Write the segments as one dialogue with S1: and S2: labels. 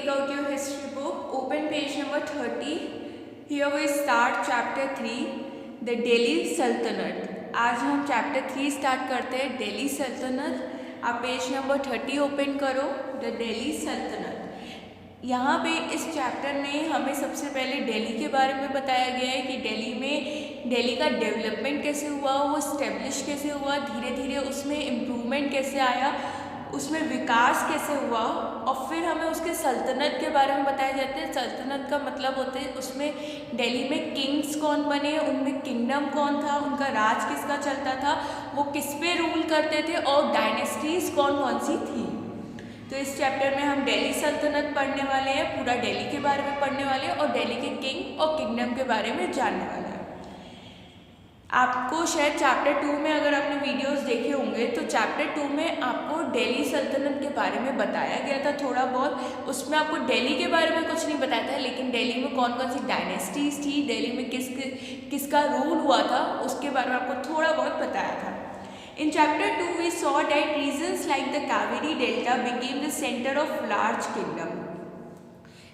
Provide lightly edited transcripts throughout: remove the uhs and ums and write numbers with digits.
S1: take out your history book, open page number 30. Here we start chapter 3, the Delhi Sultanate. आज हम chapter 3 start करते हैं, दिल्ली सल्तनत। आप पेज नंबर 30 ओपन करो, द दिल्ली सल्तनत। यहाँ पे इस चैप्टर में हमें सबसे पहले दिल्ली के बारे में बताया गया है कि दिल्ली का डेवलपमेंट कैसे हुआ, वो इस्टेब्लिश कैसे हुआ, धीरे धीरे उसमें इम्प्रूवमेंट कैसे आया, उसमें विकास कैसे हुआ। और फिर हमें उसके सल्तनत के बारे में बताया जाता है। सल्तनत का मतलब होते हैं उसमें दिल्ली में किंग्स कौन बने, उनमें किंगडम कौन था, उनका राज किसका चलता था, वो किस पे रूल करते थे और डायनेस्टीज कौन कौन सी थी। तो इस चैप्टर में हम दिल्ली सल्तनत पढ़ने वाले हैं, पूरा दिल्ली के बारे में पढ़ने वाले हैं और दिल्ली के किंग और किंगडम के बारे में जानने वाले हैं। आपको शायद चैप्टर 2 में अगर आपने वीडियोस देखे होंगे तो चैप्टर 2 में आपको दिल्ली सल्तनत के बारे में बताया गया था थोड़ा बहुत। उसमें आपको दिल्ली के बारे में कुछ नहीं बताया था, लेकिन दिल्ली में कौन कौन सी डायनेस्टीज थी, दिल्ली में किसका रूल हुआ था, उसके बारे में आपको थोड़ा बहुत बताया था। In chapter 2 we saw that regions like the Kaveri Delta became the center of large kingdom.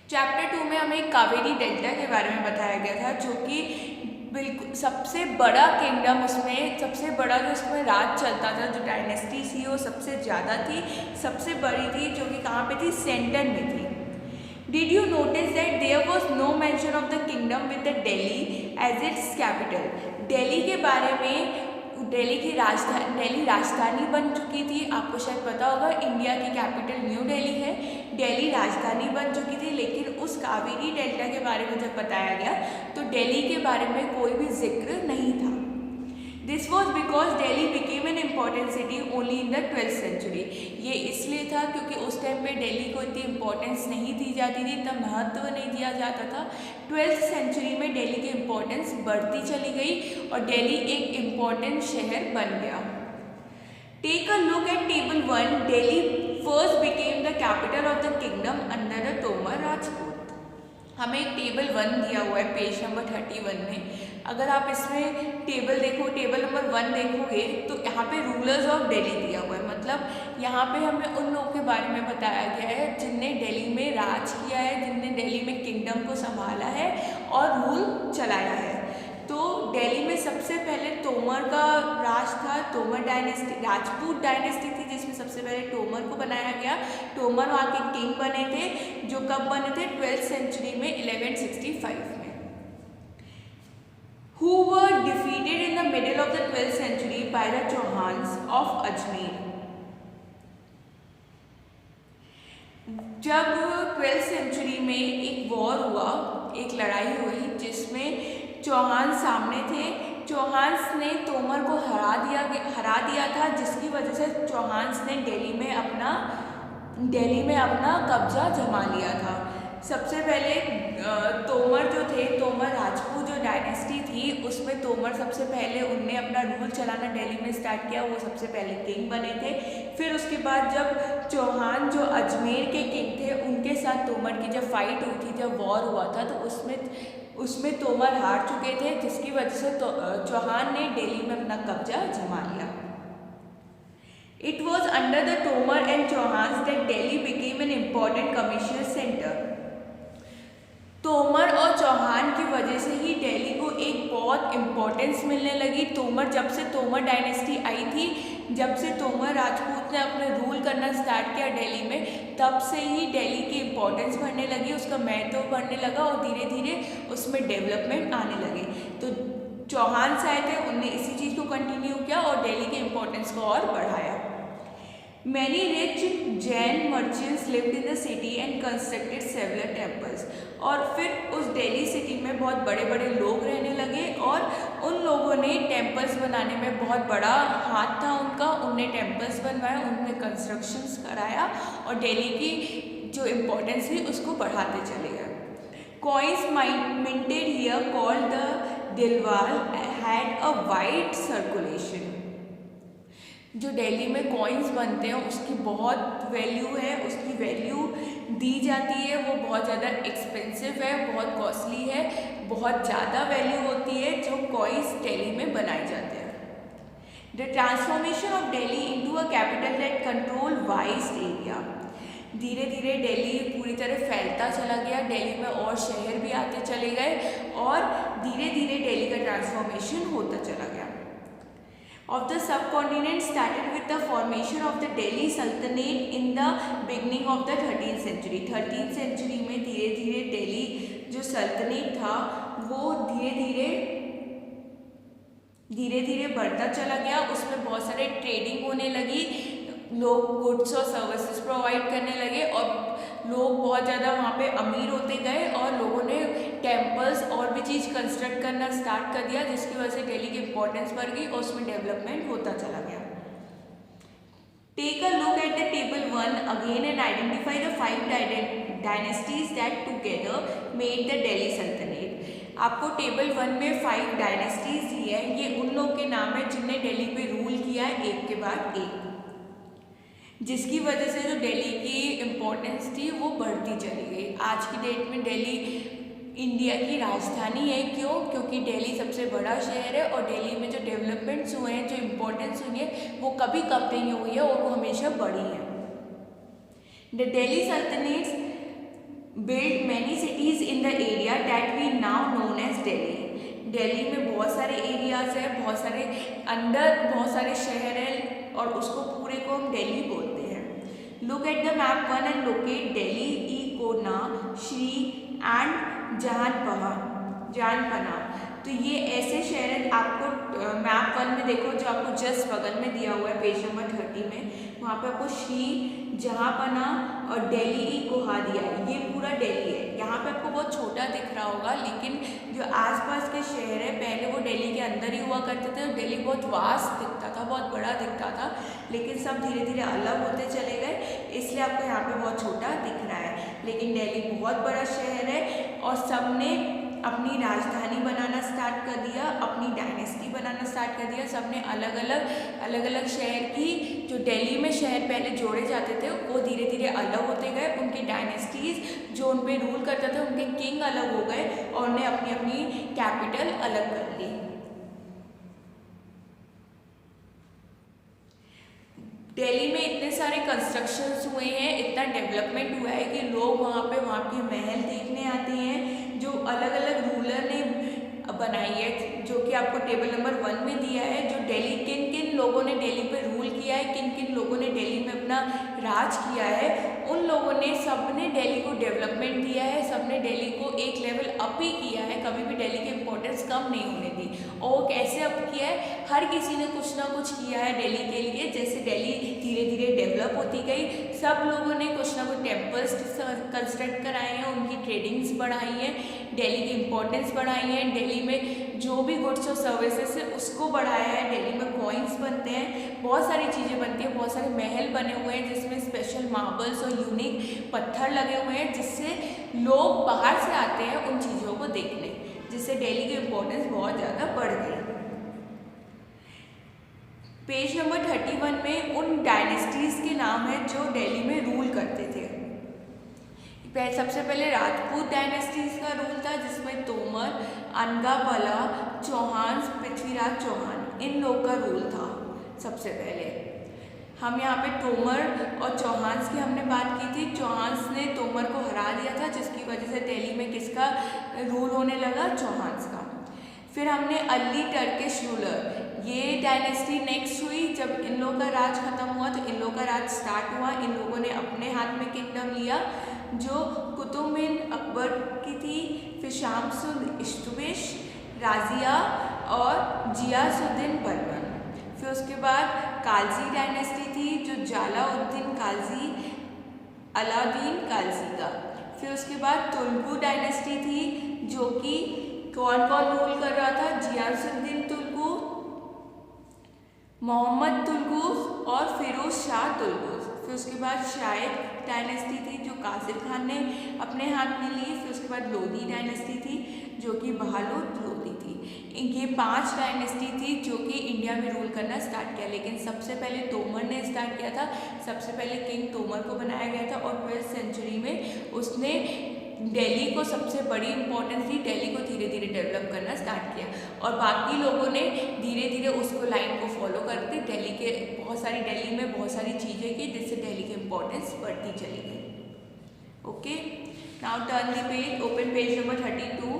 S1: Chapter 2 में हमें कावेरी डेल्टा के बारे में बताया गया था, जो कि बिल्कुल सबसे बड़ा किंगडम, उसमें सबसे बड़ा जो उसमें राज चलता था, जो डायनेस्टी थी वो सबसे ज़्यादा थी, सबसे बड़ी थी, जो कि कहाँ पे थी, सेंटर में थी। Did you notice that there was no mention of the kingdom with the Delhi as its capital? Delhi के बारे में, दिल्ली राजधानी बन चुकी थी। आपको शायद पता होगा इंडिया की कैपिटल न्यू दिल्ली है, दिल्ली राजधानी बन चुकी थी, लेकिन उस कावेरी डेल्टा के बारे में जब बताया गया तो दिल्ली के बारे में कोई भी जिक्र नहीं था। This was because Delhi became an important city only in the 12th century. ये इसलिए था क्योंकि उस टाइम पे दिल्ली को इतनी इम्पोर्टेंस नहीं दी जाती थी, इतना महत्व नहीं दिया जाता था। 12th सेंचुरी में दिल्ली की इम्पोर्टेंस बढ़ती चली गई और दिल्ली एक इम्पॉर्टेंट शहर बन गया। Take a look at table 1। Delhi first became the capital of the kingdom under the Tomar Rajput. हमें एक टेबल 1 दिया हुआ है पेज नंबर 31 में। अगर आप इसमें टेबल देखो, टेबल नंबर 1 देखोगे तो यहाँ पे रूलर्स ऑफ दिल्ली दिया हुआ है, मतलब यहाँ पे हमें उन लोगों के बारे में बताया गया है जिनने दिल्ली में राज किया है, जिनने दिल्ली में किंगडम को संभाला है और रूल चलाया है। तो दिल्ली में सबसे पहले तोमर का राज था, तोमर डायनेस्टी, राजपूत डायनेस्टी थी, जिसमें सबसे पहले तोमर को बनाया गया। तोमर वहाँ के किंग बने थे, जो कब बने थे, 12th सेंचुरी में, 1165 में। Who were defeated in the middle of the 12th century by the Chauhans of Ajmer? जब 12th सेंचुरी में एक वॉर हुआ, एक लड़ाई हुई जिसमें चौहान सामने थे। चौहान्स ने तोमर को हरा दिया था, जिसकी वजह से चौहान्स ने दिल्ली में अपना कब्जा जमा लिया था। सबसे पहले तोमर जो थे, तोमर राजपूत जो डायनेस्टी थी, उसमें तोमर सबसे पहले उनने अपना रूल चलाना दिल्ली में स्टार्ट किया, वो सबसे पहले किंग बने थे। फिर उसके बाद जब चौहान जो अजमेर के किंग थे, उनके साथ तोमर की जब फाइट हुई थी, जब वॉर हुआ था, तो उसमें तोमर हार चुके थे, जिसकी वजह से चौहान ने दिल्ली में अपना कब्जा जमा लिया। It was under the Tomar and Chauhans that Delhi became an important commercial center. Tomar और चौहान की वजह से ही दिल्ली को एक बहुत इम्पोर्टेंस मिलने लगी। जब से तोमर डायनेस्टी आई थी, जब से तोमर राजपूत ने अपने रूल करना स्टार्ट किया दिल्ली में, तब से ही दिल्ली की इम्पोर्टेंस बढ़ने लगी, उसका महत्व बढ़ने लगा और धीरे धीरे उसमें डेवलपमेंट आने लगे। तो चौहान आए थे, उनने इसी चीज़ को कंटिन्यू किया और दिल्ली की इम्पोर्टेंस को और बढ़ाया। Many rich Jain merchants lived in the city and constructed several temples. और फिर उस दिल्ली सिटी में बहुत बड़े बड़े लोग रहने लगे और उन लोगों ने टेम्पल्स बनाने में बहुत बड़ा हाथ था उनका। उनने टेम्पल्स बनवाए, उनने कंस्ट्रक्शंस कराया और दिल्ली की जो इम्पोर्टेंस थी उसको बढ़ाते चले गए। Coins minted here called the Dilwal had a wide circulation. जो दिल्ली में कॉइन्स बनते हैं उसकी बहुत वैल्यू है, उसकी वैल्यू दी जाती है, वो बहुत ज़्यादा एक्सपेंसिव है, बहुत कॉस्टली है, बहुत ज़्यादा वैल्यू होती है जो कॉइन्स दिल्ली में बनाए जाते हैं। The transformation of Delhi into a capital that control vast area. धीरे धीरे दिल्ली पूरी तरह फैलता चला गया, दिल्ली में और शहर भी आते चले गए और धीरे धीरे दिल्ली का ट्रांसफॉर्मेशन होता चला गया। Of the subcontinent started with the formation of the Delhi Sultanate in the beginning of the 13th century। 13th century में धीरे धीरे दिल्ली जो सल्तनत था वो धीरे धीरे बढ़ता चला गया। उसमें बहुत सारे ट्रेडिंग होने लगी, लोग गुड्स और सर्विसेज प्रोवाइड करने लगे और लोग बहुत ज़्यादा वहाँ पे अमीर होते गए और लोगों ने टेम्पल्स और भी चीज़ कंस्ट्रक्ट करना स्टार्ट कर दिया, जिसकी वजह से दिल्ली की इंपॉर्टेंस बढ़ गई और उसमें डेवलपमेंट होता चला गया। Take a look at the table 1 again and identify the 5 dynasties that together made the Delhi sultanate. आपको टेबल 1 में 5 डायनेस्टीज दी है, ये उन लोगों के नाम है जिनने दिल्ली पे रूल किया है एक के बाद एक, जिसकी वजह से जो दिल्ली की इम्पोर्टेंस थी वो बढ़ती चली गई। आज की डेट में दिल्ली इंडिया की राजधानी है। क्यों? क्योंकि दिल्ली सबसे बड़ा शहर है और दिल्ली में जो डेवलपमेंट्स हुए हैं, जो इम्पोर्टेंस हुई है वो कभी कम नहीं हुई है और वो हमेशा बढ़ी है। द दिल्ली सल्तनत built many cities in the area that we now known as Delhi। Delhi में बहुत सारे एरियाज है, बहुत सारे शहर है और उसको पूरे को हम दिल्ली बोलते हैं। Look at the map 1 and locate Delhi, कोना, श्री एंड जानपना। तो ये ऐसे शहर हैं, आपको मैप 1 में देखो जो आपको जस्ट बगल में दिया हुआ है पेज नंबर 30 में, वहाँ पे आपको श्री, जहाँपना और दिल्ली कोहा दिया है। ये पूरा दिल्ली है। यहाँ पे आपको बहुत छोटा दिख रहा होगा, लेकिन जो आसपास के शहर है पहले वो दिल्ली के अंदर ही हुआ करते थे और दिल्ली बहुत वास्ट दिखता था, बहुत बड़ा दिखता था, लेकिन सब धीरे धीरे अलग होते चले गए, इसलिए आपको यहाँ पे बहुत छोटा दिख रहा है। लेकिन दिल्ली बहुत बड़ा शहर है और सबने अपनी राजधानी बनाना स्टार्ट कर दिया, अपनी डायनेस्टी बनाना स्टार्ट कर दिया। सबने अलग अलग शहर की, जो दिल्ली में शहर पहले जोड़े जाते थे वो धीरे धीरे अलग होते गए। उनकी डायनेस्टीज जो उन पे रूल करते थे, उनके किंग अलग हो गए और उन्हें अपनी अपनी कैपिटल अलग कर ली। दिल्ली में इतने सारे कंस्ट्रक्शंस हुए हैं, इतना डेवलपमेंट हुआ है कि लोग वहाँ के महल देखने आते हैं जो अलग अलग रूलर ने बनाई है, जो कि आपको टेबल नंबर 1 में दिया है। जो दिल्ली, किन किन लोगों ने दिल्ली पे रूल किया है, किन किन लोगों ने दिल्ली में अपना राज किया है, उन लोगों ने सबने दिल्ली को डेवलपमेंट दिया है, सबने दिल्ली को एक लेवल अप ही किया है, कभी भी दिल्ली की इम्पोर्टेंस कम नहीं होने दी। और कैसे अप किया है? हर किसी ने कुछ ना कुछ किया है दिल्ली के लिए। जैसे दिल्ली धीरे धीरे डेवलप होती गई, सब लोगों ने कुछ ना कुछ टेम्पल्स कंस्ट्रक्ट कराए हैं, उनकी ट्रेडिंग्स बढ़ाई है, दिल्ली की इम्पोर्टेंस बढ़ाई है, दिल्ली में जो भी गुड्स और सर्विसेज है उसको बढ़ाया है, दिल्ली में कॉइन्स बनते हैं, बहुत सारी चीज़ें बनती हैं, बहुत सारे महल बने हुए हैं जिसमें स्पेशल मार्बल्स और यूनिक पत्थर लगे हुए हैं, जिससे लोग बाहर से आते हैं उन चीज़ों को देखने, जिससे दिल्ली की इम्पोर्टेंस बहुत ज़्यादा बढ़ गई। पेज नंबर 31 में उन डायनेस्टीज के नाम है जो दिल्ली में रूल करते थे। सबसे पहले राजपूत डायनेस्टीज का रूल था, जिसमें तोमर, अनगापला, चौहान, पृथ्वीराज चौहान, इन लोग का रूल था सबसे पहले। हम यहाँ पे तोमर और चौहान्स की हमने बात की थी। चौहान्स ने तोमर को हरा दिया था, जिसकी वजह से दिल्ली में किसका रूल होने लगा? चौहान्स का। फिर हमने अर्ली टर्किश रूलर, ये डायनेस्टी नेक्स्ट हुई। जब इन लोगों का राज खत्म हुआ तो इन लोगों का राज स्टार्ट हुआ। इन लोगों ने अपने हाथ में किंगडम लिया, जो कुतुब बिन अकबर की थी, फिर शामसुद इश्तुबिश, राजिया और जियासुद्दीन बर्मन। फिर उसके बाद कालजी डायनेस्टी थी, जो जलालुद्दीन कालजी, अलाउद्दीन कालजी का। फिर उसके बाद तुर्गु डायनेस्टी थी, जो कि कौन कौन रूल कर रहा था? जियासुद्दीन तुर्गु, मोहम्मद तुर्गुस और फिरोज शाह तुर्गुस। फिर उसके बाद शायद डायनेस्टी थी, जो कासिम खान ने अपने हाथ में ली। फिर उसके बाद लोधी डायनेस्टी थी, जो कि बहादुर लोधी थी। ये 5 डायनेस्टी थी जो कि इंडिया में रूल करना स्टार्ट किया, लेकिन सबसे पहले तोमर ने स्टार्ट किया था। सबसे पहले किंग तोमर को बनाया गया था और 12th सेंचुरी में उसने दिल्ली को, सबसे बड़ी इंपॉर्टेंस थी, दिल्ली को धीरे धीरे डेवलप करना स्टार्ट किया और बाकी लोगों ने धीरे धीरे उसको लाइन को फॉलो करते दिल्ली में बहुत सारी चीज़ें की, जिससे दिल्ली की इम्पोर्टेंस बढ़ती चली गई। Now turn the page, open page number 32.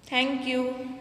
S1: Thank you.